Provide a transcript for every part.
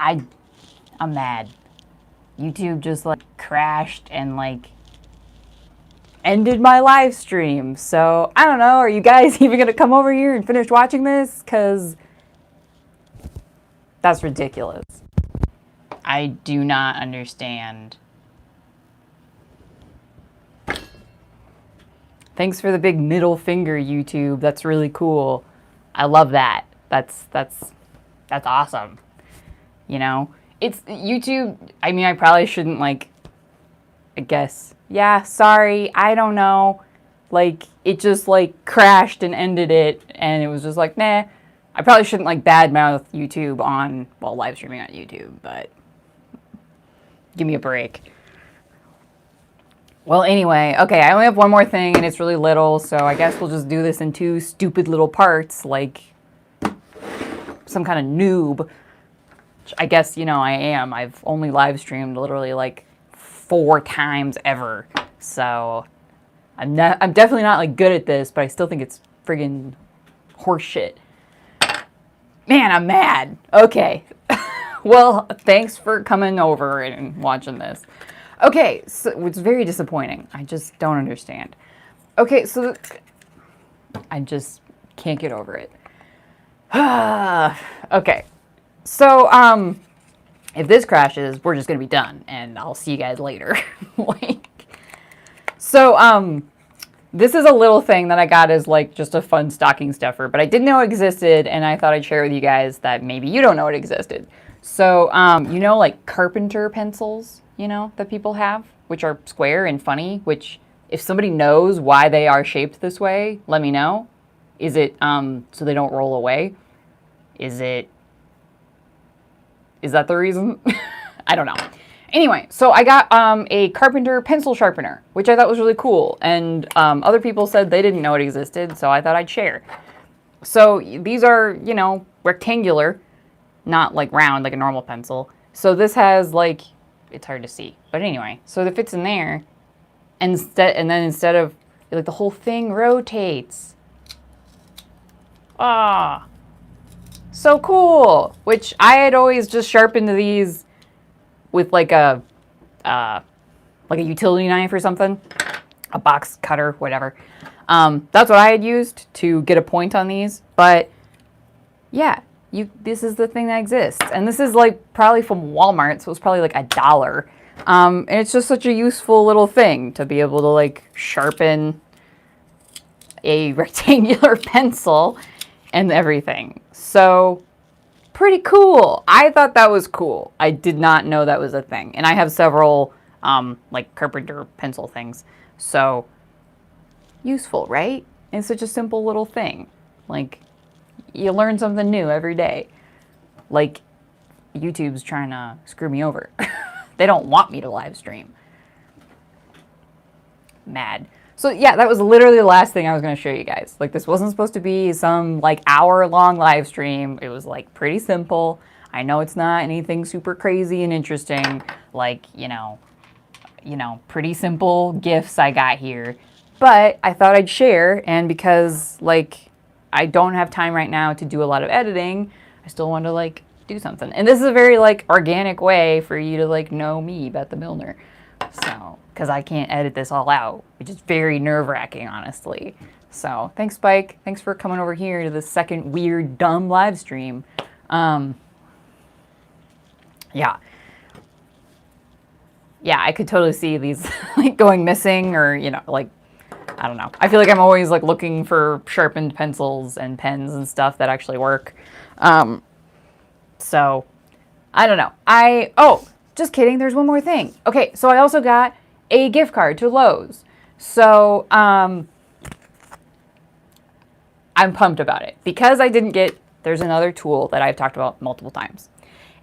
I'm mad. YouTube just like crashed and like ended my live stream. So I don't know. Are you guys even gonna come over here and finish watching this? Cause that's ridiculous. I do not understand. Thanks for the big middle finger, YouTube. That's really cool. I love that. That's awesome. You know, it's YouTube. I mean, I probably shouldn't like. I guess. Yeah. Sorry. I don't know. Like it just like crashed and ended it, and it was just like nah. I probably shouldn't like badmouth YouTube on live streaming on YouTube, but give me a break. Well, anyway, okay, I only have one more thing, and it's really little, so I guess we'll just do this in two stupid little parts, like some kind of noob. Which I guess, you know, I am. I've only live streamed literally like 4 times ever, so I'm definitely not like good at this, but I still think it's friggin' horseshit. Man, I'm mad. Okay. Well, thanks for coming over and watching this. Okay, so it's very disappointing. I just don't understand. Okay, so I just can't get over it. Okay, so if this crashes, we're just gonna be done, and I'll see you guys later. This is a little thing that I got as like just a fun stocking stuffer, but I didn't know it existed, and I thought I'd share with you guys that maybe you don't know it existed. So, you know, like carpenter pencils, you know, that people have, which are square and funny, which if somebody knows why they are shaped this way, let me know. Is it so they don't roll away? Is that the reason? I don't know. Anyway, so I got a carpenter pencil sharpener, which I thought was really cool. And other people said they didn't know it existed, so I thought I'd share. So these are, you know, rectangular, not like round like a normal pencil. So this has like, it's hard to see. But anyway, so it fits in there. And then instead of, like the whole thing rotates. Ah, so cool. Which I had always just sharpened these with like a utility knife or something, a box cutter, whatever. That's what I had used to get a point on these. But yeah, this is the thing that exists, and this is like probably from Walmart, so it's probably like $1. And it's just such a useful little thing to be able to like sharpen a rectangular pencil and everything. So pretty cool. I thought that was cool. I did not know that was a thing. And I have several like carpenter pencil things. So useful, right? It's such a simple little thing. Like you learn something new every day. Like YouTube's trying to screw me over. They don't want me to live stream. Mad. So yeah, that was literally the last thing I was going to show you guys. Like this wasn't supposed to be some like hour-long live stream. It was like pretty simple. I know it's not anything super crazy and interesting. Like, you know, pretty simple gifts I got here. But I thought I'd share, and because like I don't have time right now to do a lot of editing, I still want to like do something. And this is a very like organic way for you to like know me, Beth the Milner. So, because I can't edit this all out, which is very nerve-wracking, honestly. So, thanks, Spike. Thanks for coming over here to the second weird, dumb live stream. Yeah. Yeah, I could totally see these like going missing, or, you know, like, I don't know. I feel like I'm always like looking for sharpened pencils and pens and stuff that actually work. So, I don't know. Oh, just kidding. There's one more thing. Okay, so I also got a gift card to Lowe's. So, I'm pumped about it because I didn't get, there's another tool that I've talked about multiple times.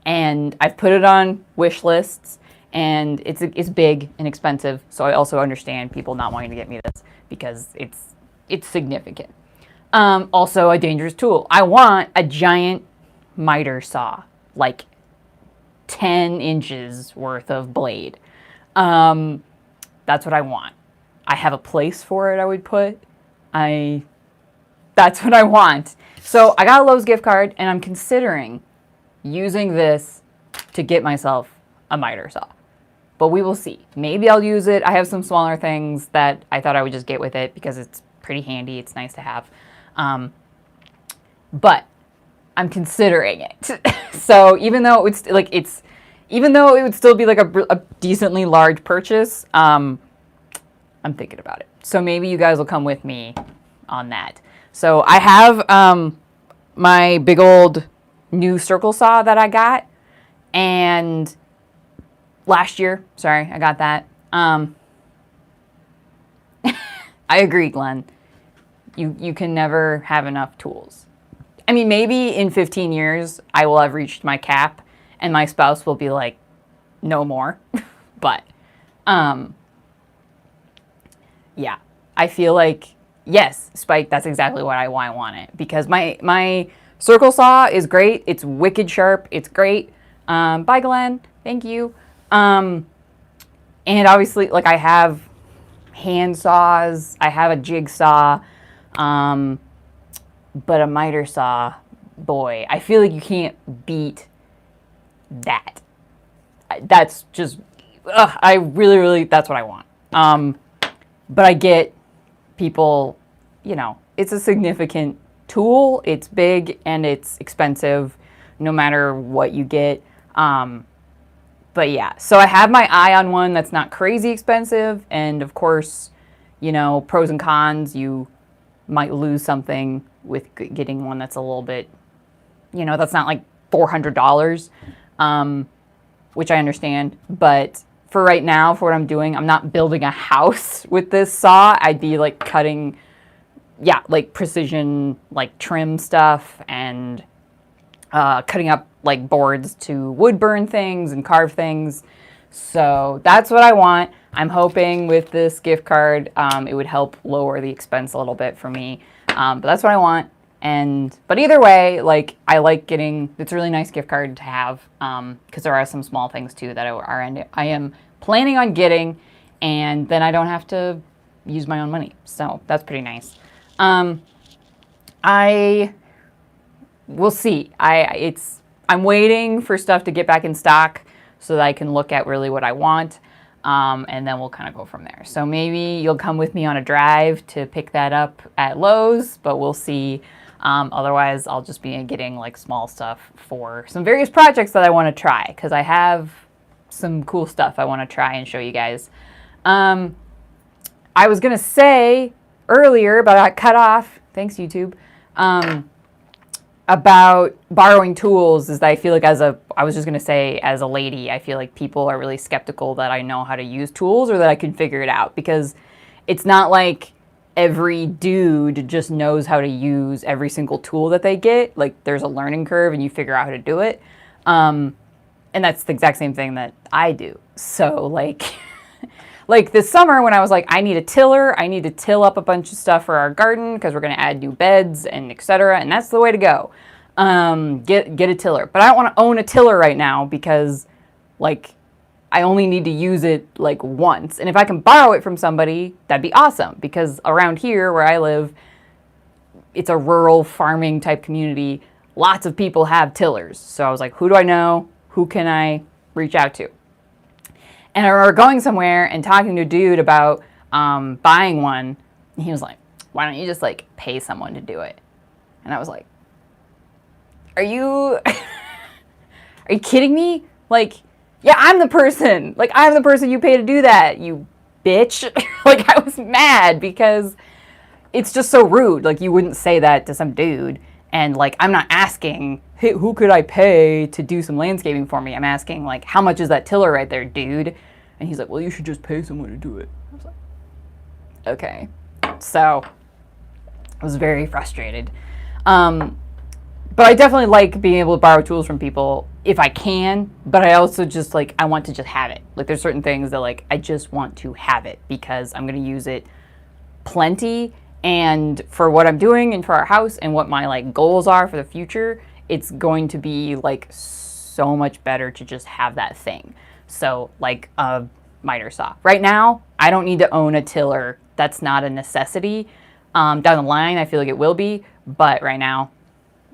And I've put it on wish lists, and it's big and expensive. So I also understand people not wanting to get me this because it's significant. Also a dangerous tool. I want a giant miter saw, like 10 inches worth of blade. That's what I want. I have a place for it I would put. That's what I want. So I got a Lowe's gift card, and I'm considering using this to get myself a miter saw. But we will see. Maybe I'll use it. I have some smaller things that I thought I would just get with it because it's pretty handy. It's nice to have. But I'm considering it. So even though it would even though it would still be like a decently large purchase, I'm thinking about it. So maybe you guys will come with me on that. So I have my big old new circle saw that I got, and last year, sorry, I got that. I agree, Glenn. You can never have enough tools. I mean, maybe in 15 years I will have reached my cap and my spouse will be like, no more. But yeah, I feel like, yes, Spike, that's exactly what I want it, because my circle saw is great. It's wicked sharp. It's great. Bye, Glenn. Thank you. And obviously, like, I have hand saws. I have a jigsaw. But a miter saw, boy, I feel like you can't beat that. That's just, I really, that's what I want. But I get people, you know, it's a significant tool. It's big and it's expensive no matter what you get. But yeah, so I have my eye on one that's not crazy expensive. And of course, you know, pros and cons, you might lose something with getting one that's a little bit, you know, that's not like $400, which I understand. But for right now, for what I'm doing, I'm not building a house with this saw. I'd be like cutting, yeah, like precision, like trim stuff, and cutting up like boards to wood burn things and carve things. So that's what I want. I'm hoping with this gift card, it would help lower the expense a little bit for me. But that's what I want. But either way, like, I like getting, it's a really nice gift card to have, because there are some small things too that I am planning on getting, and then I don't have to use my own money. So that's pretty nice. We'll see. I'm waiting for stuff to get back in stock so that I can look at really what I want. And then we'll kind of go from there. So maybe you'll come with me on a drive to pick that up at Lowe's, but we'll see. Otherwise, I'll just be getting like small stuff for some various projects that I want to try, because I have some cool stuff I want to try and show you guys. I was going to say earlier, but I got cut off. Thanks, YouTube. About borrowing tools is that I feel like I was just going to say, as a lady, I feel like people are really skeptical that I know how to use tools or that I can figure it out, because it's not like every dude just knows how to use every single tool that they get. Like, there's a learning curve and you figure out how to do it. And that's the exact same thing that I do. So like, like this summer when I was like, I need a tiller, I need to till up a bunch of stuff for our garden because we're going to add new beds and etc. And that's the way to go. Get a tiller. But I don't want to own a tiller right now because, like, I only need to use it like once. And if I can borrow it from somebody, that'd be awesome, because around here where I live, it's a rural farming type community. Lots of people have tillers. So I was like, who do I know? Who can I reach out to? And I remember going somewhere and talking to a dude about buying one. And he was like, why don't you just like pay someone to do it? And I was like, are you kidding me? Like, yeah, I'm the person. Like, I'm the person you pay to do that, you bitch. Like, I was mad because it's just so rude. Like, you wouldn't say that to some dude. And like, I'm not asking, hey, who could I pay to do some landscaping for me? I'm asking, like, how much is that tiller right there, dude? And he's like, well, you should just pay someone to do it. I was like, okay. So I was very frustrated. But I definitely like being able to borrow tools from people if I can, but I also just like, I want to just have it. Like, there's certain things that like, I just want to have it because I'm going to use it plenty. And for what I'm doing and for our house and what my like goals are for the future, it's going to be like so much better to just have that thing. So like a miter saw. Right now, I don't need to own a tiller. That's not a necessity. Down the line, I feel like it will be, but right now,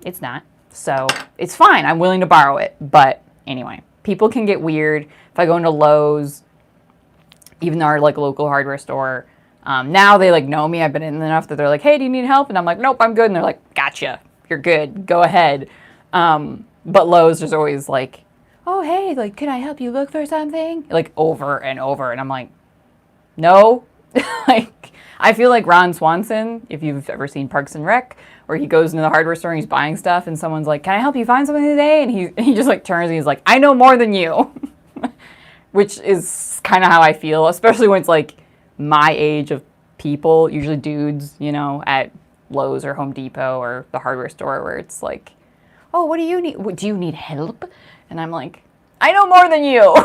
it's not. So it's fine. I'm willing to borrow it. But anyway, people can get weird. If I go into Lowe's, even our like local hardware store, now they like know me. I've been in enough that they're like, hey, do you need help? And I'm like, nope, I'm good. And they're like, gotcha, you're good, go ahead. But Lowe's is always like, oh, hey, like, can I help you look for something? Like over and over. And I'm like, no. Like, I feel like Ron Swanson, if you've ever seen Parks and Rec, where he goes into the hardware store and he's buying stuff and someone's like, can I help you find something today? And he just like turns and he's like, I know more than you. Which is kind of how I feel, especially when it's like my age of people, usually dudes, you know, at Lowe's or Home Depot or the hardware store, where it's like, oh, what do you need? Do you need help? And I'm like, I know more than you.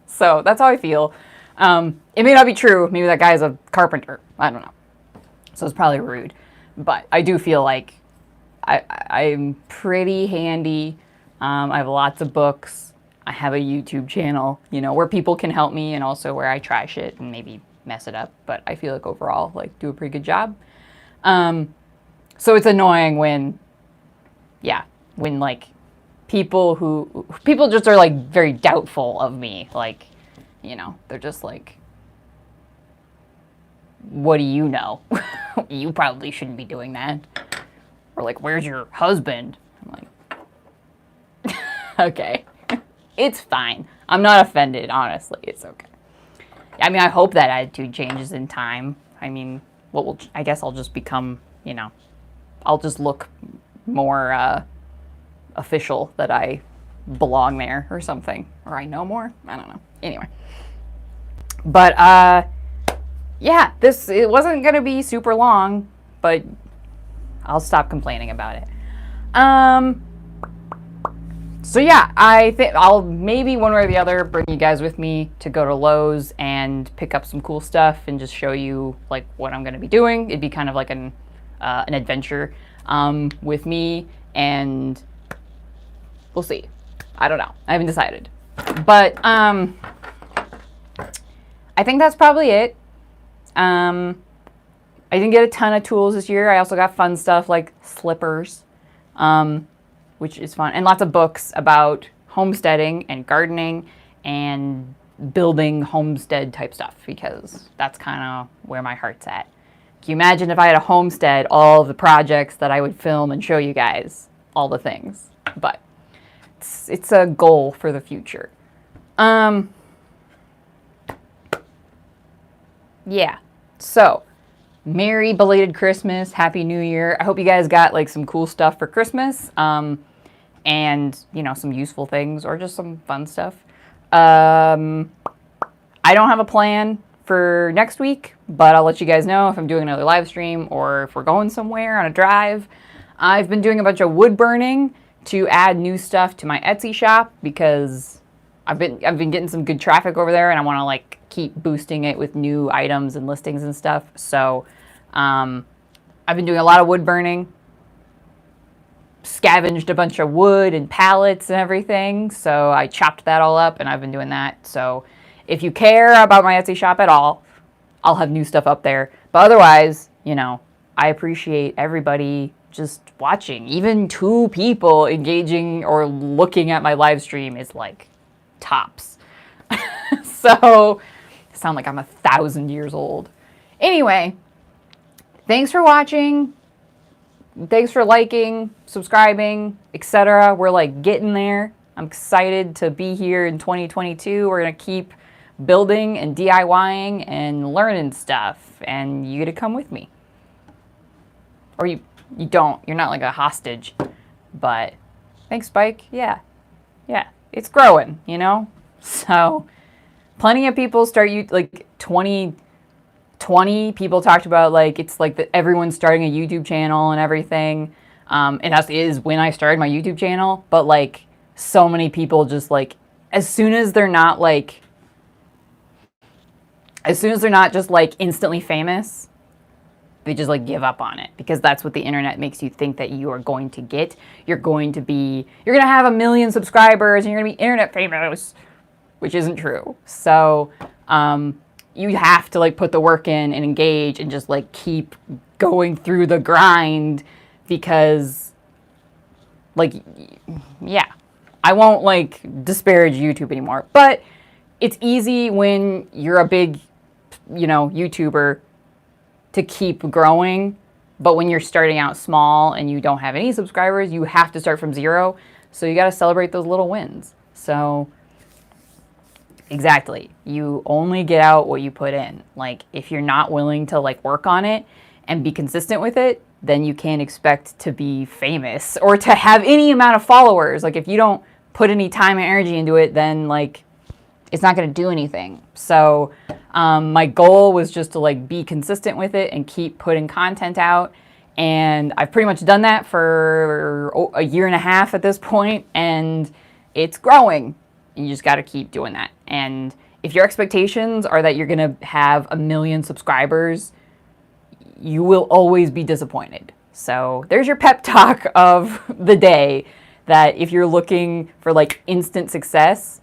So that's how I feel. It may not be true. Maybe that guy's a carpenter. I don't know. So it's probably rude. But I do feel like I'm pretty handy. I have lots of books. I have a YouTube channel, you know, where people can help me and also where I try shit and maybe mess it up. But I feel like overall, like, do a pretty good job. So it's annoying when like people just are like very doubtful of me. Like, you know, they're just like, what do you know? You probably shouldn't be doing that. Or like, where's your husband? I'm like, okay, it's fine. I'm not offended, honestly. It's okay. I mean, I hope that attitude changes in time. I mean, I guess I'll just become, you know, I'll just look more official that I belong there or something. Or I know more. I don't know. Anyway. But, yeah, it wasn't going to be super long, but I'll stop complaining about it. So yeah, I think I'll maybe one way or the other bring you guys with me to go to Lowe's and pick up some cool stuff and just show you like what I'm going to be doing. It'd be kind of like an adventure with me, and we'll see. I don't know. I haven't decided. But I think that's probably it. I didn't get a ton of tools this year. I also got fun stuff like slippers, which is fun, and lots of books about homesteading and gardening and building homestead type stuff, because that's kind of where my heart's at. Can you imagine if I had a homestead, all of the projects that I would film and show you guys, all the things? But it's a goal for the future. Yeah, so Merry belated Christmas, Happy New Year. I hope you guys got like some cool stuff for Christmas, and you know, some useful things or just some fun stuff. I don't have a plan for next week, but I'll let you guys know if I'm doing another live stream or if we're going somewhere on a drive. I've been doing a bunch of wood burning to add new stuff to my Etsy shop, because I've been getting some good traffic over there, and I want to like keep boosting it with new items and listings and stuff. So I've been doing a lot of wood burning, scavenged a bunch of wood and pallets and everything. So I chopped that all up, and I've been doing that. So if you care about my Etsy shop at all, I'll have new stuff up there. But otherwise, you know, I appreciate everybody just watching. Even 2 people engaging or looking at my live stream is like tops. So I sound like I'm 1,000 years old. Anyway, thanks for watching. Thanks for liking, subscribing, etc. We're like getting there. I'm excited to be here in 2022. We're going to keep building and DIYing and learning stuff, and you get to come with me. Or you don't. You're not like a hostage. But thanks, Spike. Yeah, it's growing, you know? So plenty of people like 2020 people talked about like it's like that everyone's starting a YouTube channel and everything. And that is when I started my YouTube channel. But like so many people just like as soon as they're not just like instantly famous, they just like give up on it, because that's what the internet makes you think that you are going to get. You're going to have 1 million subscribers and you're going to be internet famous, which isn't true. So you have to like put the work in and engage and just like keep going through the grind, because like, yeah, I won't like disparage YouTube anymore, but it's easy when you're a big, you know, YouTuber to keep growing. But when you're starting out small and you don't have any subscribers, you have to start from zero. So you got to celebrate those little wins. So exactly. You only get out what you put in. Like if you're not willing to like work on it and be consistent with it, then you can't expect to be famous or to have any amount of followers. Like if you don't put any time and energy into it, then like it's not going to do anything. So my goal was just to like be consistent with it and keep putting content out. And I've pretty much done that for a year and a half at this point, and it's growing. You just got to keep doing that. And if your expectations are that you're going to have 1 million subscribers, you will always be disappointed. So there's your pep talk of the day, that if you're looking for like instant success,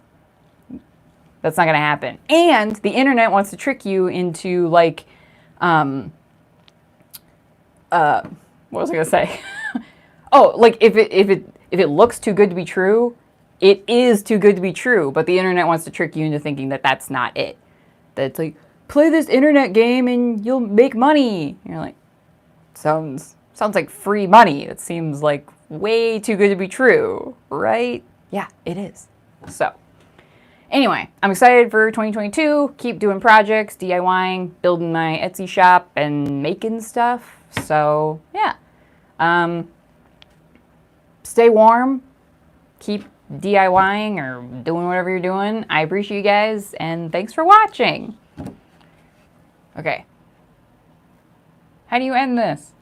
that's not going to happen. And the internet wants to trick you into like, what was I going to say? Oh, like if it looks too good to be true, it is too good to be true. But the internet wants to trick you into thinking that that's not it. That it's like, play this internet game and you'll make money. And you're like, sounds like free money. It seems like way too good to be true, right? Yeah, it is. So anyway, I'm excited for 2022. Keep doing projects, DIYing, building my Etsy shop, and making stuff. So yeah, stay warm. Keep DIYing or doing whatever you're doing. I appreciate you guys, and thanks for watching. Okay. How do you end this?